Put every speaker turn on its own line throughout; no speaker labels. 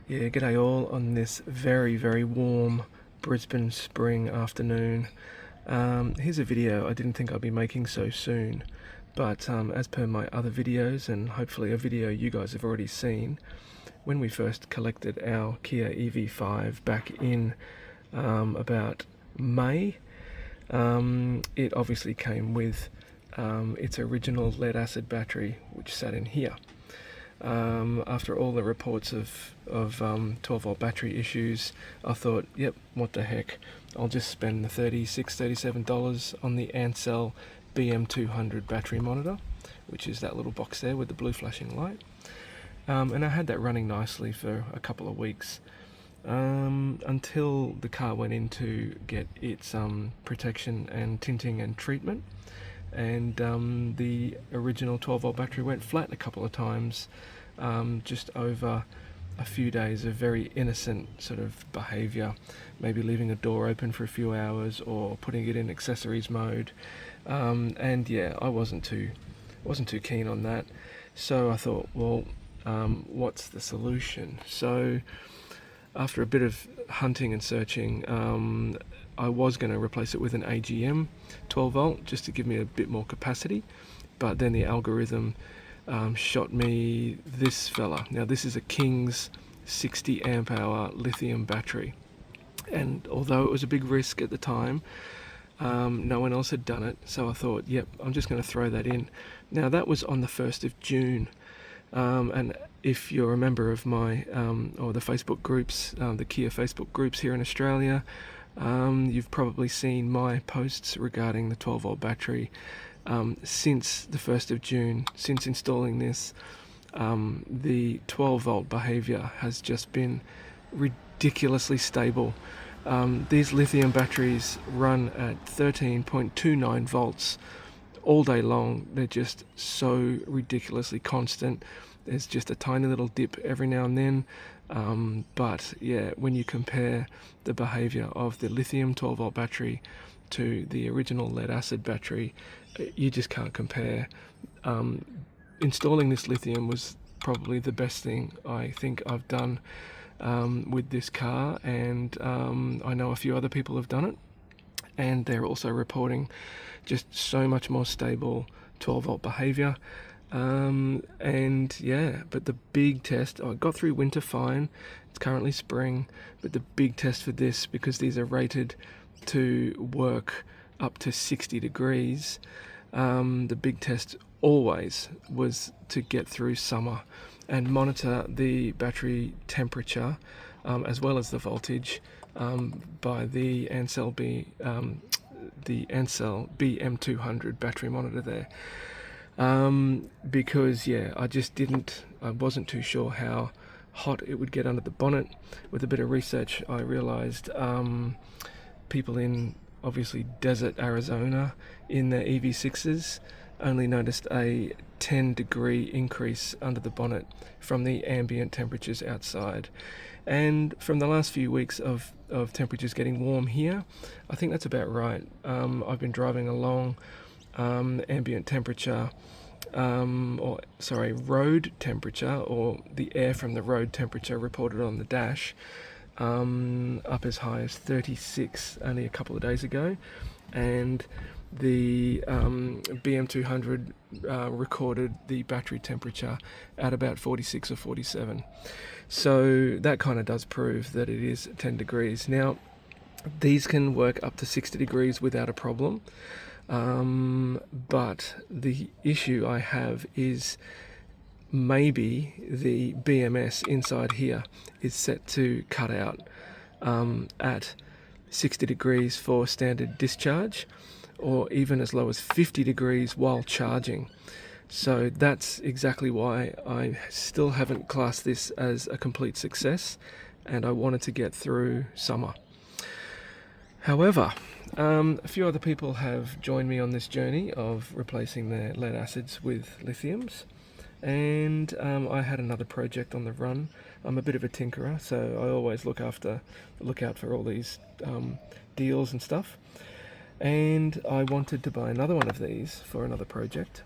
Yeah, g'day all on this very, very warm Brisbane spring afternoon. Here's a video I didn't think I'd be making so soon, but as per my other videos, and hopefully a video you guys have already seen, when we first collected our Kia EV5 back in about May, it obviously came with its original lead acid battery, which sat in here. After all the reports of 12-volt battery issues, I thought, yep, what the heck, I'll just spend the $37 on the Ansell BM200 battery monitor, which is that little box there with the blue flashing light. And I had that running nicely for a couple of weeks, until the car went in to get its protection and tinting and treatment. And the original 12-volt battery went flat a couple of times, just over a few days of very innocent sort of behaviour, maybe leaving a door open for a few hours or putting it in accessories mode. And yeah, I wasn't too keen on that. So I thought, well, what's the solution? So after a bit of hunting and searching, I was going to replace it with an AGM 12 volt just to give me a bit more capacity, but then the algorithm shot me this fella. Now this is a King's 60 amp hour lithium battery, and although it was a big risk at the time, no one else had done it, so I thought, yep, I'm just going to throw that in. Now that was on the 1st of June, and if you're a member of my or the Facebook groups, the Kia Facebook groups here in Australia, you've probably seen my posts regarding the 12-volt battery. Since the 1st of June, since installing this, the 12-volt behaviour has just been ridiculously stable. These lithium batteries run at 13.29 volts all day long. They're just so ridiculously constant. There's just a tiny little dip every now and then. But yeah, when you compare the behaviour of the lithium 12-volt battery to the original lead acid battery, you just can't compare. Installing this lithium was probably the best thing I think I've done with this car, and I know a few other people have done it, and they're also reporting just so much more stable 12-volt behaviour. And yeah, but the big test, I got through winter fine, it's currently spring, but the big test for this, because these are rated to work up to 60 degrees, the big test always was to get through summer and monitor the battery temperature as well as the voltage by the Ansell BM200 battery monitor there. Because yeah, I wasn't too sure how hot it would get under the bonnet. With a bit of research, I realized people in obviously desert Arizona in their EV6s only noticed a 10-degree increase under the bonnet from the ambient temperatures outside. And from the last few weeks of temperatures getting warm here, I think that's about right. I've been driving along ambient temperature, road temperature, or the air from the road temperature reported on the dash, up as high as 36 only a couple of days ago, and the BM200 recorded the battery temperature at about 46 or 47. So that kind of does prove that it is 10 degrees. Now, these can work up to 60 degrees without a problem. But the issue I have is maybe the BMS inside here is set to cut out at 60 degrees for standard discharge, or even as low as 50 degrees while charging. So that's exactly why I still haven't classed this as a complete success, and I wanted to get through summer. However, a few other people have joined me on this journey of replacing their lead acids with lithiums, and I had another project on the run. I'm a bit of a tinkerer, so I always look out for all these deals and stuff, and I wanted to buy another one of these for another project,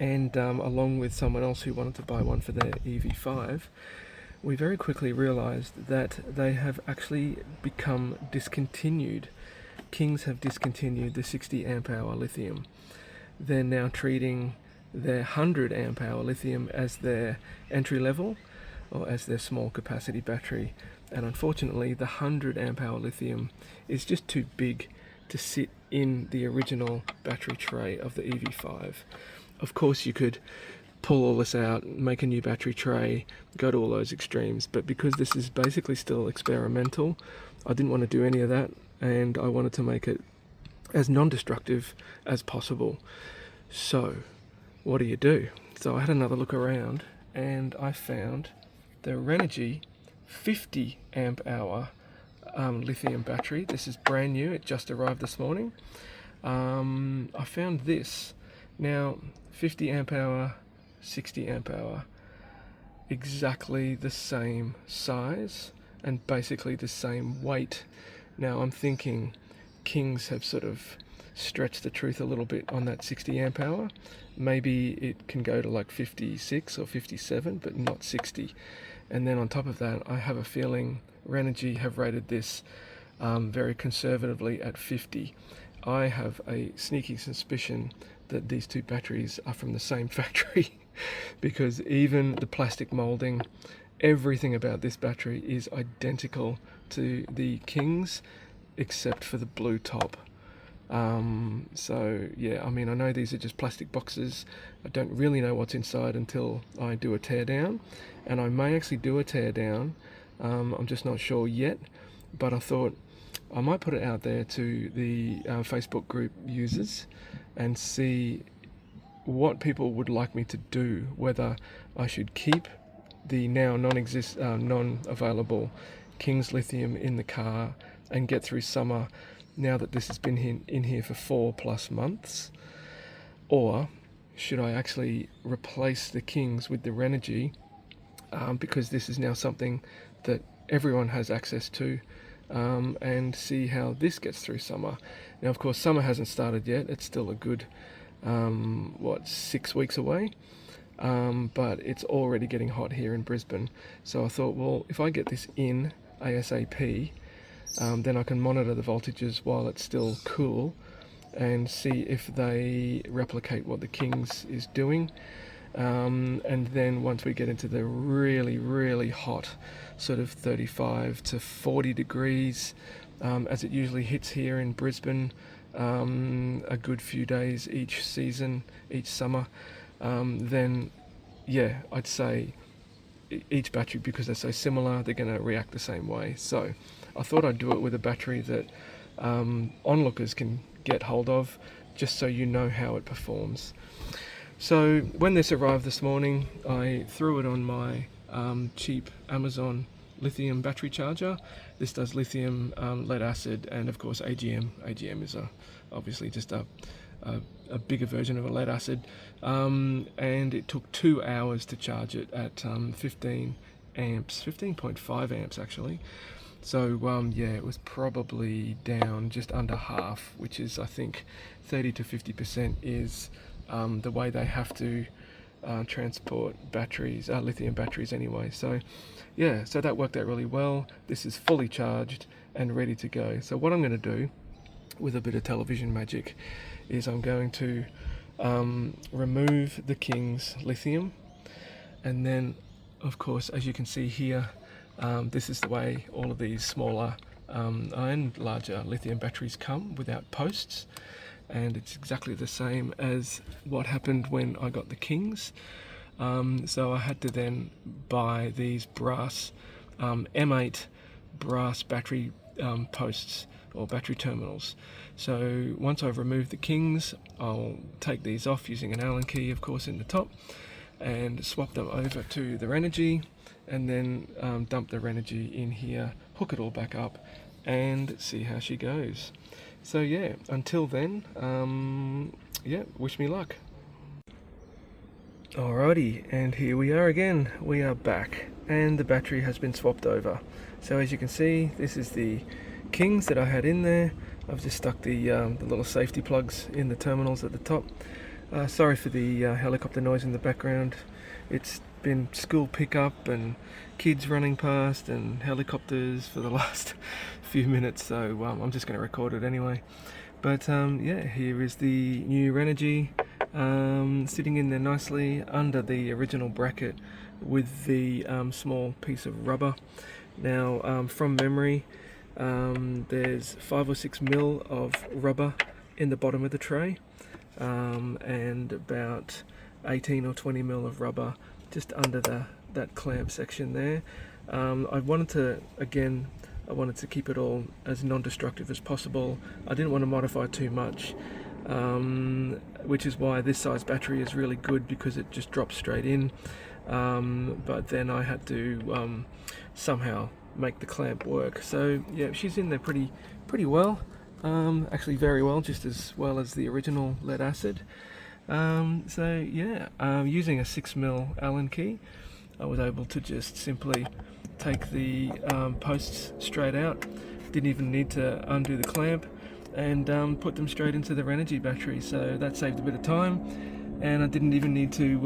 and along with someone else who wanted to buy one for their EV5, we very quickly realized that they have actually become discontinued. Kings have discontinued the 60 amp hour lithium. They're now treating their 100 amp hour lithium as their entry level, or as their small capacity battery. And unfortunately, the 100 amp hour lithium is just too big to sit in the original battery tray of the EV5. Of course, you could pull all this out, make a new battery tray, go to all those extremes, but because this is basically still experimental, I didn't want to do any of that, and I wanted to make it as non-destructive as possible. So what do? So I had another look around, and I found the Renogy 50 amp hour lithium battery. This is brand new, it just arrived this morning. I found this. Now, 50 amp hour, 60 amp hour, exactly the same size and basically the same weight. Now I'm thinking Kings have sort of stretched the truth a little bit on that 60 amp hour. Maybe it can go to like 56 or 57, but not 60. And then on top of that, I have a feeling Renogy have rated this very conservatively at 50. I have a sneaky suspicion that these two batteries are from the same factory because even the plastic molding, everything about this battery is identical to the Kings except for the blue top. So yeah, I mean, I know these are just plastic boxes. I don't really know what's inside until I do a teardown, and I may actually do a teardown. I'm just not sure yet, but I thought I might put it out there to the Facebook group users and see what people would like me to do, whether I should keep the now non-available Kings lithium in the car and get through summer now that this has been in here for 4+ months, or should I actually replace the Kings with the Renogy, because this is now something that everyone has access to, and see how this gets through summer. Now, of course, summer hasn't started yet. It's still a good 6 weeks away, but it's already getting hot here in Brisbane. So I thought, well, if I get this in ASAP, then I can monitor the voltages while it's still cool and see if they replicate what the Kings is doing. And then once we get into the really, really hot sort of 35 to 40 degrees, as it usually hits here in Brisbane, a good few days each season, each summer, then yeah, I'd say each battery, because they're so similar, they're going to react the same way. So I thought I'd do it with a battery that onlookers can get hold of, just so you know how it performs. So when this arrived this morning, I threw it on my cheap Amazon lithium battery charger. This does lithium, lead acid, and of course AGM. AGM is obviously just a bigger version of a lead acid, and it took 2 hours to charge it at 15 amps, 15.5 amps actually. So yeah, it was probably down just under half, which is, I think, 30 to 50% is the way they have to transport batteries, lithium batteries anyway. So yeah, so that worked out really well. This is fully charged and ready to go. So what I'm going to do with a bit of television magic is I'm going to remove the King's lithium, and then of course, as you can see here, this is the way all of these smaller and larger lithium batteries come, without posts, and it's exactly the same as what happened when I got the Kings. So I had to then buy these brass M8 brass battery posts or battery terminals. So once I've removed the Kings, I'll take these off using an Allen key, of course, in the top, and swap them over to the Renogy, and then dump the Renogy in here, hook it all back up, and see how she goes. So yeah, until then, yeah, wish me luck. Alrighty, and here we are again. We are back, and the battery has been swapped over. So as you can see, this is the Kings that I had in there. I've just stuck the little safety plugs in the terminals at the top. Sorry for the helicopter noise in the background. It's been school pickup and kids running past and helicopters for the last few minutes, so I'm just going to record it anyway. But yeah, here is the new Renogy sitting in there nicely under the original bracket with the small piece of rubber. Now, from memory, there's 5 or 6 mil of rubber in the bottom of the tray, and about 18 or 20 mil of rubber just under that clamp section there. I wanted to keep it all as non-destructive as possible. I didn't want to modify too much, which is why this size battery is really good, because it just drops straight in. But then I had to somehow make the clamp work. So yeah, she's in there pretty well. Actually very well, just as well as the original lead acid. So yeah, using a 6mm Allen key, I was able to just simply take the posts straight out. Didn't even need to undo the clamp, and put them straight into the Renogy battery. So that saved a bit of time, and I didn't even need to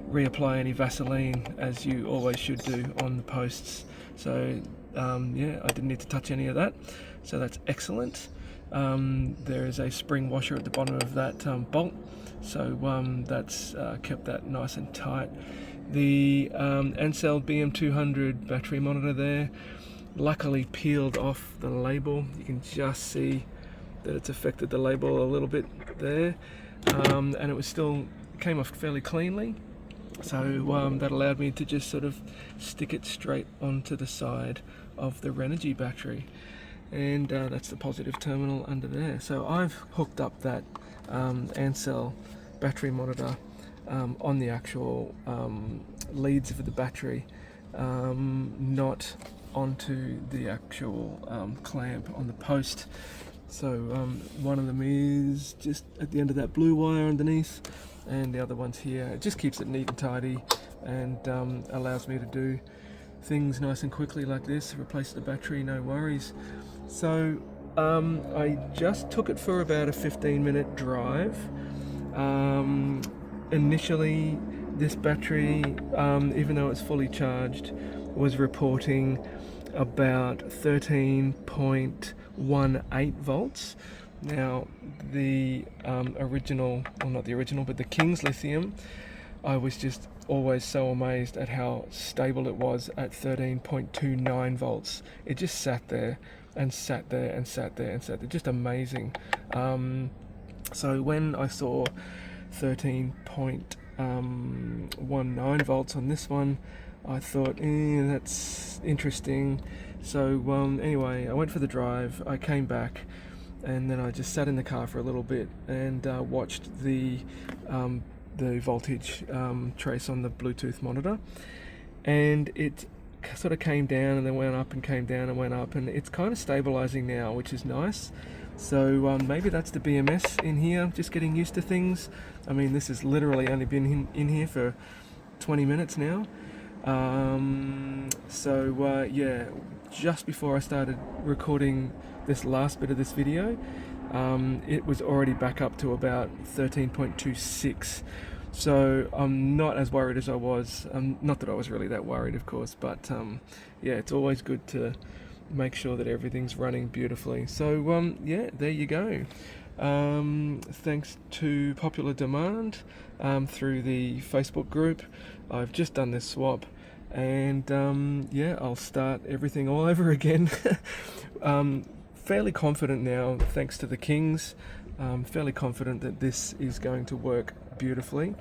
reapply any Vaseline, as you always should do on the posts. So yeah, I didn't need to touch any of that, so that's excellent. There is a spring washer at the bottom of that bolt, so that's kept that nice and tight. The unsettled BM200 battery monitor there luckily peeled off the label. You can just see that it's affected the label a little bit there, and it came off fairly cleanly. So that allowed me to just sort of stick it straight onto the side of the Renogy battery, and that's the positive terminal under there. So I've hooked up that Ansell battery monitor on the actual leads of the battery, not onto the actual clamp on the post. So one of them is just at the end of that blue wire underneath, and the other one's here. It just keeps it neat and tidy, and allows me to do things nice and quickly like this. Replace the battery, no worries. So I just took it for about a 15-minute drive. Initially, this battery, even though it's fully charged, was reporting about 13.18 volts. Now, the original, well, not the original, but the King's Lithium, I was just always so amazed at how stable it was at 13.29 volts. It just sat there and sat there and sat there and sat there, just amazing. So when I saw 13.19 volts on this one, I thought, that's interesting. So anyway, I went for the drive, I came back, and then I just sat in the car for a little bit and watched the voltage trace on the Bluetooth monitor, and it sort of came down and then went up and came down and went up, and it's kind of stabilizing now, which is nice. So maybe that's the BMS in here, just getting used to things. I mean, this has literally only been in here for 20 minutes now. So yeah, just before I started recording this last bit of this video, it was already back up to about 13.26. So I'm not as worried as I was. Not that I was really that worried, of course, but yeah, it's always good to make sure that everything's running beautifully. So yeah, there you go. Thanks to popular demand through the Facebook group, I've just done this swap, and yeah, I'll start everything all over again. Fairly confident now, thanks to the Kings. Fairly confident that this is going to work beautifully,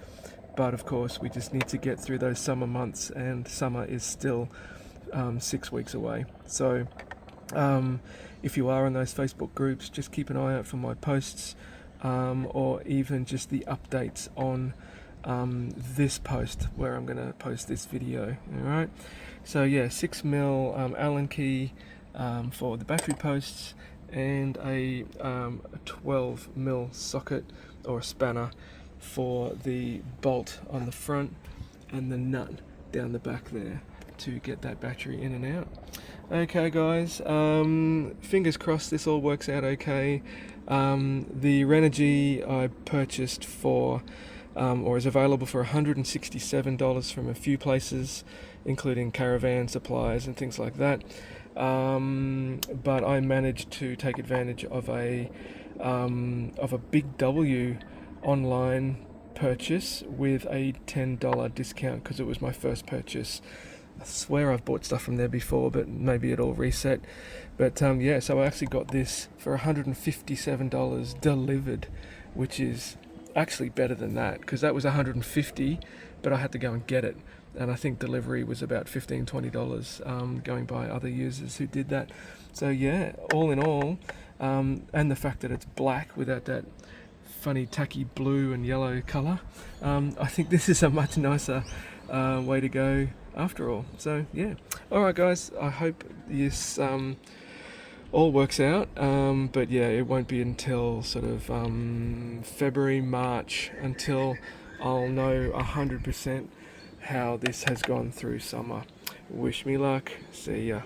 but of course we just need to get through those summer months, and summer is still 6 weeks away. So if you are in those Facebook groups, just keep an eye out for my posts, or even just the updates on this post where I'm going to post this video. Alright, so yeah, 6mm Allen key for the battery posts, and a 12mm socket or a spanner for the bolt on the front, and the nut down the back there to get that battery in and out. Okay guys, fingers crossed this all works out okay. The Renogy I purchased for or is available for $167 from a few places, including caravan supplies and things like that. But I managed to take advantage of a big W online purchase with a $10 discount because it was my first purchase. I swear I've bought stuff from there before, but maybe it all reset. But yeah, so I actually got this for $157 delivered, which is actually better than that because that was $150, but I had to go and get it. And I think delivery was about $15-20, going by other users who did that. So yeah, all in all, and the fact that it's black without that funny tacky blue and yellow colour, I think this is a much nicer way to go after all. So yeah, all right guys, I hope this all works out, but yeah, it won't be until sort of February, March until I'll know 100% how this has gone through summer. Wish me luck. See ya.